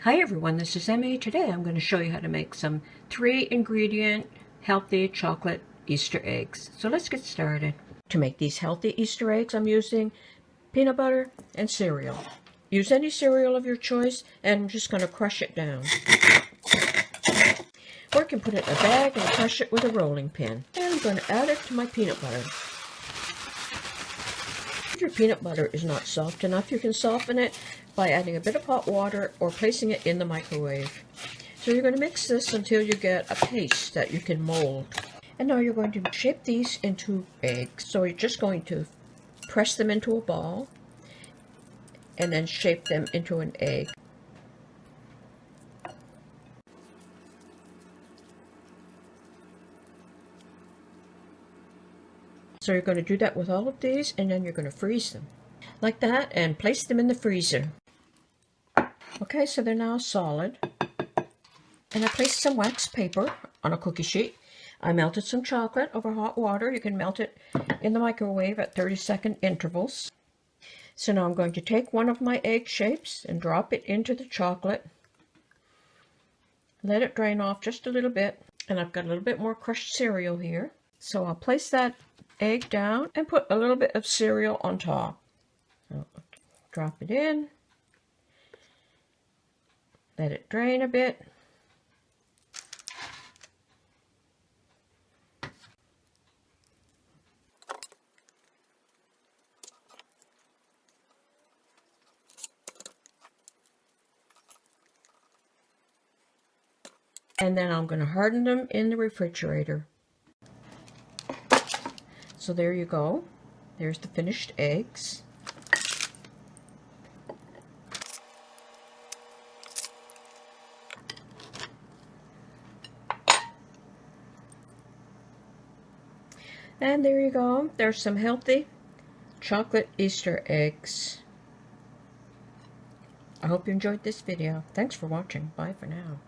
Hi everyone, this is Emmy. Today I'm going to show you how to make some 3-ingredient healthy chocolate Easter eggs. So let's get started. To make these healthy Easter eggs, I'm using peanut butter and cereal. Use any cereal of your choice, and I'm just going to crush it down. Or you can put it in a bag and crush it with a rolling pin. And I'm going to add it to my peanut butter. If your peanut butter is not soft enough, you can soften it by adding a bit of hot water or placing it in the microwave. So you're going to mix this until you get a paste that you can mold. And now you're going to shape these into eggs. So you're just going to press them into a ball and then shape them into an egg. So you're going to do that with all of these, and then you're going to freeze them like that and place them in the freezer. Okay, so they're now solid. And I placed some wax paper on a cookie sheet. I melted some chocolate over hot water. You can melt it in the microwave at 30-second intervals. So now I'm going to take one of my egg shapes and drop it into the chocolate. Let it drain off just a little bit. And I've got a little bit more crushed cereal here. So I'll place that egg down and put a little bit of cereal on top. So drop it in. Let it drain a bit. And then I'm going to harden them in the refrigerator. So there you go. There's the finished eggs. And there you go. There's some healthy chocolate Easter eggs. I hope you enjoyed this video. Thanks for watching. Bye for now.